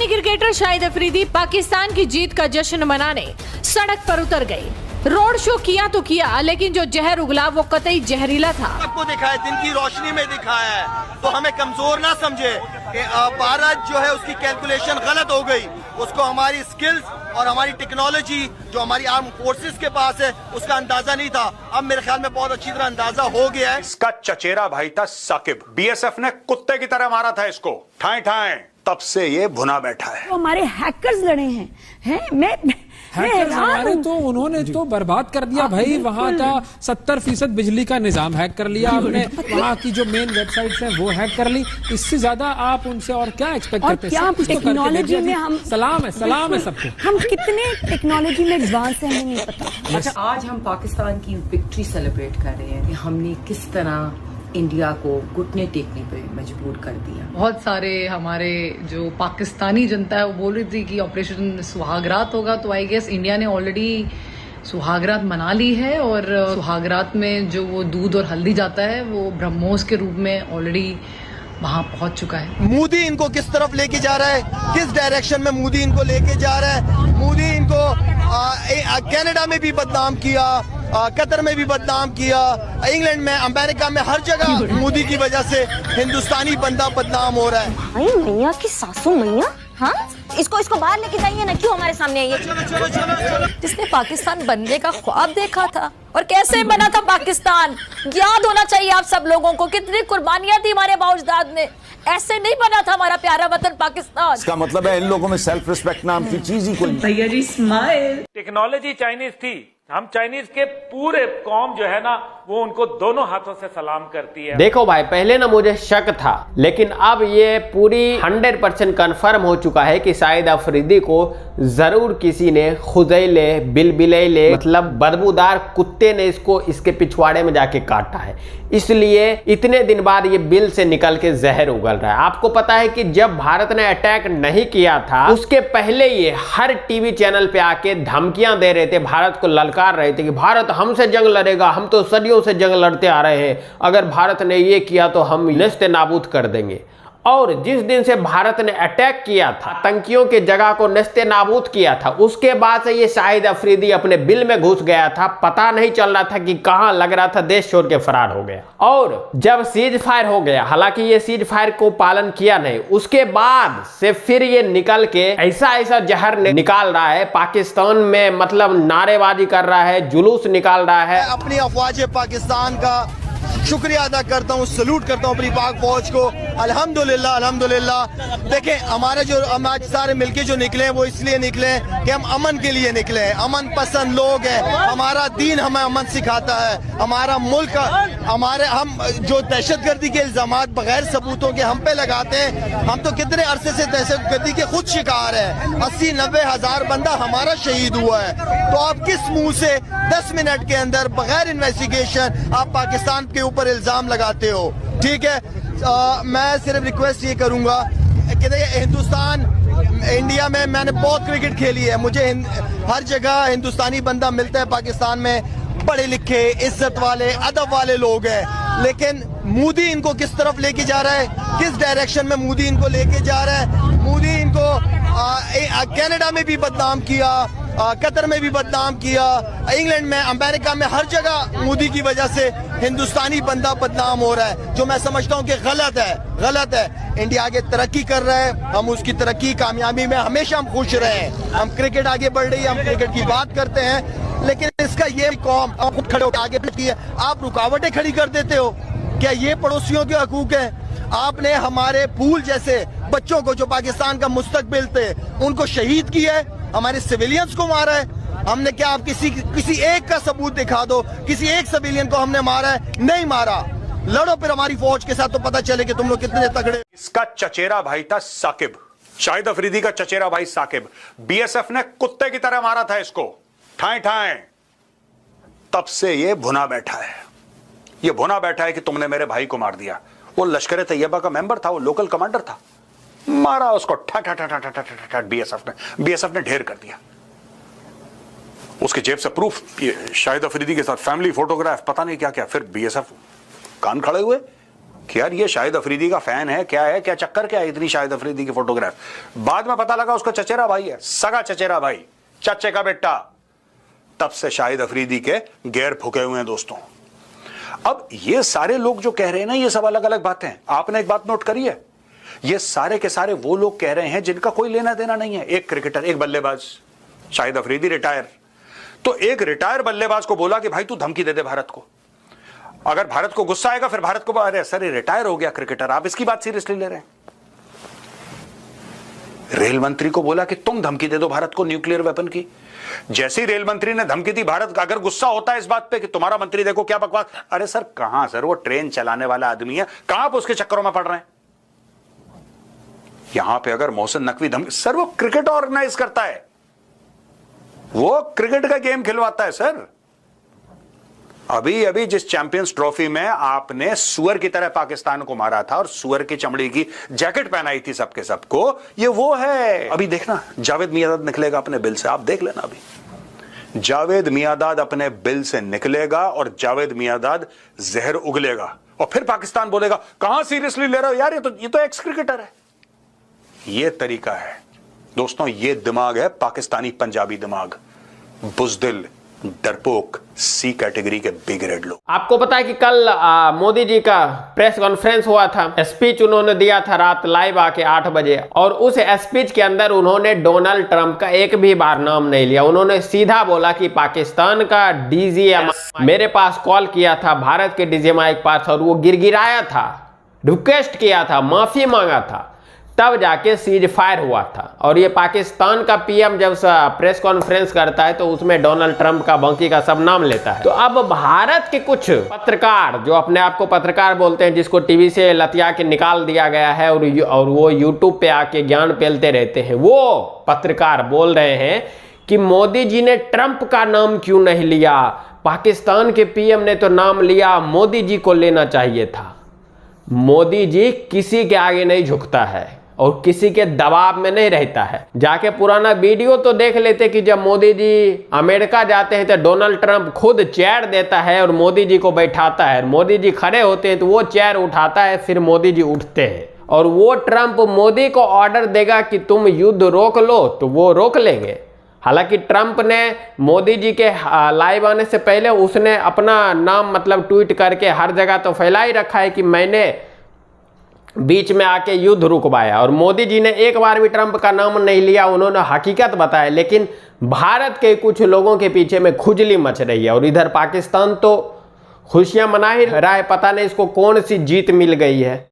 Pakistani cricketer Shahid Afridi Pakistan की जीत का जश्न मनाने सड़क पर उतर गए। रोड शो किया तो किया, लेकिन जो जहर उगला वो कतई जहरीला था। आपको दिखाया, दिन की रोशनी में दिखाया है, तो हमें कमजोर ना समझे। भारत जो है उसकी कैलकुलेशन गलत हो गई, उसको हमारी स्किल्स और हमारी टेक्नोलॉजी जो हमारी आर्म फोर्सेस के पास है उसका अंदाजा नहीं था। अब मेरे ख्याल में बहुत अच्छी तरह अंदाजा हो गया है। इसका चचेरा भाई था साकिब, बीएसएफ ने कुत्ते की तरह मारा था इसको, ठाए ठाए, तब से ये भुना बैठा है। तो हमारे हैकर्स लड़े हैं मैं हमारे तो उन्होंने तो बर्बाद कर दिया भाई। वहाँ का 70% बिजली का निजाम हैक कर लिया आपने, वहाँ की जो मेन वेबसाइट्स हैं वो हैक कर ली। इससे ज्यादा आप उनसे और क्या एक्सपेक्ट करते हैं? क्या टेक्नोलॉजी में हम सलाम है सबको। हम कितने टेक्नोलॉजी में एडवांस हैं हमें नहीं पता। अच्छा, आज हम पाकिस्तान की विक्ट्री सेलिब्रेट कर रहे हैं कि हमने किस तरह इंडिया को घुटने टेकने पे मजबूर कर दिया। बहुत सारे हमारे जो पाकिस्तानी जनता है वो बोल रही थी कि ऑपरेशन सुहागरात होगा, तो आई गेस इंडिया ने ऑलरेडी सुहागरात मना ली है और सुहागरात में जो वो दूध और हल्दी जाता है वो ब्रह्मोस के रूप में ऑलरेडी वहां पहुंच चुका है। मोदी इनको किस तरफ लेके जा रहा है, किस डायरेक्शन में मोदी इनको लेके जा रहा है। मोदी इनको कनाडा में भी बदनाम किया, कतर में भी बदनाम किया, इंग्लैंड में, अमेरिका में, हर जगह मोदी की वजह से हिंदुस्तानी बंदा बदनाम हो रहा है। भाई मैया की सासू मैया, हाँ इसको बाहर लेके जाइए ना, क्यों हमारे सामने आई है? जिसने पाकिस्तान बनने का ख्वाब देखा था और कैसे बना था पाकिस्तान, याद होना चाहिए आप सब लोगों को। कितनी कुर्बानियां थी हमारे बाउजदाद ने, ऐसे नहीं बना था हमारा प्यारा वतन पाकिस्तान। इसका मतलब है इन लोगों में सेल्फ रिस्पेक्ट नाम की चीज ही कोई। भैया जी स्माइल। टेक्नोलॉजी चाइनीज थी, हम चाइनीज के पूरे कौम जो है ना वो उनको दोनों हाथों से सलाम करती है। देखो भाई, पहले ना मुझे शक था, लेकिन अब ये पूरी 100% कंफर्म हो चुका है कि शाहिद अफरीदी को जरूर किसी ने खुदैले बिलबिलेले मतलब बदबूदार कुत्ते ने इसको इसके पिछवाड़े में जाके काटा है। इसलिए इतने दिन बाद ये बिल से निकल के जहर उगल रहा है। आपको पता है कि जब भारत ने अटैक नहीं किया था उसके पहले ये हर टीवी चैनल पे आके धमकियां दे रहे थे, भारत को ललकार रहे थे कि भारत हमसे जंग लड़ेगा, हम तो सदियों से जंग लड़ते आ रहे हैं, अगर भारत ने ये किया तो हम नेस्ते नाबूद कर देंगे। और जिस दिन से भारत ने अटैक किया था, आतंकियों के जगह को नेस्ते नाबूद किया था, उसके बाद से ये शाहिद अफरीदी अपने बिल में घुस गया था। पता नहीं चल रहा था कि कहां, लग रहा था देश छोड़ के फरार हो गया। और जब सीज फायर हो गया, हालांकि ये सीज फायर को पालन किया नहीं, उसके बाद से फिर ये निकल के ऐसा जहर निकाल रहा है पाकिस्तान में, मतलब नारेबाजी कर रहा है, जुलूस निकाल रहा है। अपनी अफवाज पाकिस्तान का शुक्रिया अदा करता हूँ, सलूट करता हूँ अपनी पाक फौज को। अल्हम्दुलिल्लाह अल्हम्दुलिल्लाह। देखें, हमारे जो हम आज सारे मिलके जो निकले हैं वो इसलिए निकले हैं कि हम अमन के लिए निकले हैं, अमन पसंद लोग हैं। हमारा दीन हमें अमन सिखाता है, हमारा मुल्क, हम जो दहशतगर्दी के इल्जामात बगैर सबूतों के हम पे लगाते हैं, हम तो कितने अरसे से दहशतगर्दी के खुद शिकार है। 80-90 हजार बंदा हमारा शहीद हुआ है, तो आप किस मुंह से 10 मिनट के अंदर बगैर इन्वेस्टिगेशन आप पाकिस्तान के ऊपर इल्जाम लगाते हो? ठीक है, मैं सिर्फ रिक्वेस्ट ये करूंगा कि हिंदुस्तान, इंडिया में मैंने बहुत क्रिकेट खेली है, मुझे हर जगह हिंदुस्तानी बंदा मिलता है। पाकिस्तान में पढ़े लिखे, इज्जत वाले, अदब वाले लोग हैं, लेकिन मोदी इनको किस तरफ लेके जा रहा है, किस डायरेक्शन में मोदी इनको लेके जा रहा है। मोदी इनको कनाडा में भी बदनाम किया, कतर में भी बदनाम किया, इंग्लैंड में, अमेरिका में, हर जगह मोदी की वजह से हिंदुस्तानी बंदा बदनाम हो रहा है, जो मैं समझता हूँ कि गलत है। इंडिया आगे तरक्की कर रहा है, हम उसकी तरक्की, कामयाबी में हमेशा हम खुश रहे हैं। हम क्रिकेट आगे बढ़ रही है, हम क्रिकेट की बात करते हैं, लेकिन इसका ये कौम खुद खड़े होकर आगे बढ़ती है, आप रुकावटें खड़ी कर देते हो। क्या ये पड़ोसियों के हकूक है? आपने हमारे फूल जैसे बच्चों को जो पाकिस्तान का मुस्तकबिल थे उनको शहीद किया है, हमारे सिविलियंस को मारा है। हमने क्या, आप किसी एक का सबूत दिखा दो, किसी एक सिविलियन को हमने मारा है? नहीं मारा। लड़ो फिर हमारी फौज के साथ तो पता चले कि तुम लोग कितने तगड़े। इसका चचेरा भाई था साकिब, शाहिद अफरीदी का चचेरा भाई साकिब, बीएसएफ ने कुत्ते की तरह मारा था इसको, ठाए ठाए, तब से ये भुना बैठा है। ये भुना बैठा है कि तुमने मेरे भाई को मार दिया। वो लश्कर तैयबा का मेंबर था, वो लोकल कमांडर था, मारा उसको बीएसएफ ने ढेर कर दिया। उसके जेब से प्रूफ, शाहिद अफरीदी के साथ फैमिली फोटोग्राफ, पता नहीं क्या क्या। फिर बीएसएफ कान खड़े हुए, कि यार ये शाहिद अफरीदी का फैन है, क्या है, क्या चक्कर क्या है इतनी शाहिद अफरीदी की फोटोग्राफ। बाद में पता लगा उसका चचेरा भाई है, सगा चचेरा भाई, चचे का बेटा। तब से शाहिद अफरीदी के गैर फूके हुए हैं दोस्तों। अब ये सारे लोग जो कह रहे हैं ना, ये सब अलग अलग बातें हैं। आपने एक बात नोट करी है, ये सारे के सारे वो लोग कह रहे हैं जिनका कोई लेना देना नहीं है। एक क्रिकेटर, एक बल्लेबाज, शाहिद अफरीदी रिटायर, तो एक रिटायर बल्लेबाज को बोला कि भाई तू धमकी दे दे भारत को, अगर भारत को गुस्सा आएगा फिर भारत को, अरे सर रिटायर हो गया क्रिकेटर, आप इसकी बात सीरियसली ले रहे हैं। रेल मंत्री को बोला कि तुम धमकी दे दो भारत को न्यूक्लियर वेपन की। जैसे ही रेल मंत्री ने धमकी दी, भारत अगर गुस्सा होता है इस बात पे कि तुम्हारा मंत्री देखो क्या बकवास, अरे सर कहां सर, वो ट्रेन चलाने वाला आदमी है, कहां आप उसके चक्करों में पड़ रहे हैं। यहां पे अगर मोहसिन नकवी धमकी, सर वो क्रिकेट ऑर्गेनाइज करता है, वो क्रिकेट का गेम खिलवाता है सर। अभी अभी जिस चैंपियंस ट्रॉफी में आपने सुअर की तरह पाकिस्तान को मारा था और सुअर की चमड़ी की जैकेट पहनाई थी सबके सबको, ये वो है। अभी देखना जावेद मियांदाद निकलेगा अपने बिल से, आप देख लेना। अभी जावेद मियांदाद अपने बिल से निकलेगा और जावेद मियांदाद जहर उगलेगा और फिर पाकिस्तान बोलेगा कहां सीरियसली ले रहे हो यार, ये तो एक्स क्रिकेटर है। ये तरीका है दोस्तों, ये दिमाग है पाकिस्तानी पंजाबी दिमाग, बुजदिल, डरपोक, सी कैटेगरी के बी ग्रेड लोग। आपको पता है कि कल मोदी जी का प्रेस कॉन्फ्रेंस हुआ था, स्पीच उन्होंने दिया था रात लाइव आके 8 बजे, और उस स्पीच के अंदर उन्होंने डोनाल्ड ट्रंप का एक भी बार नाम नहीं लिया। उन्होंने सीधा बोला कि पाकिस्तान का डीजीएम मेरे पास कॉल किया था, भारत के डीजीएम एक पास, और वो गिड़गिड़ाया था, रिक्वेस्ट किया था, माफी मांगा था, तब जाके सीज फायर हुआ था। और ये पाकिस्तान का पीएम जब प्रेस कॉन्फ्रेंस करता है तो उसमें डोनाल्ड ट्रंप का, बाकी का सब नाम लेता है। तो अब भारत के कुछ पत्रकार जो अपने आप को पत्रकार बोलते हैं, जिसको टीवी से लतिया के निकाल दिया गया है और वो यूट्यूब पे आके ज्ञान फैलते रहते हैं, वो पत्रकार बोल रहे हैं कि मोदी जी ने ट्रंप का नाम क्यों नहीं लिया, पाकिस्तान के पीएम ने तो नाम लिया, मोदी जी को लेना चाहिए था। मोदी जी किसी के आगे नहीं झुकता है और किसी के दबाव में नहीं रहता है। जाके पुराना वीडियो तो देख लेते कि जब मोदी जी अमेरिका जाते हैं तो डोनाल्ड ट्रंप खुद चेयर देता है और मोदी जी को बैठाता है, मोदी जी खड़े होते हैं तो वो चेयर उठाता है, फिर मोदी जी उठते हैं, और वो ट्रंप मोदी को ऑर्डर देगा कि तुम युद्ध रोक लो तो वो रोक लेंगे। हालांकि ट्रंप ने मोदी जी के लाइव आने से पहले उसने अपना नाम मतलब ट्वीट करके हर जगह तो फैला ही रखा है कि मैंने बीच में आके युद्ध रुकवाया, और मोदी जी ने एक बार भी ट्रंप का नाम नहीं लिया, उन्होंने हकीकत बताया। लेकिन भारत के कुछ लोगों के पीछे में खुजली मच रही है, और इधर पाकिस्तान तो खुशियां मना ही रहा है, पता नहीं इसको कौन सी जीत मिल गई है।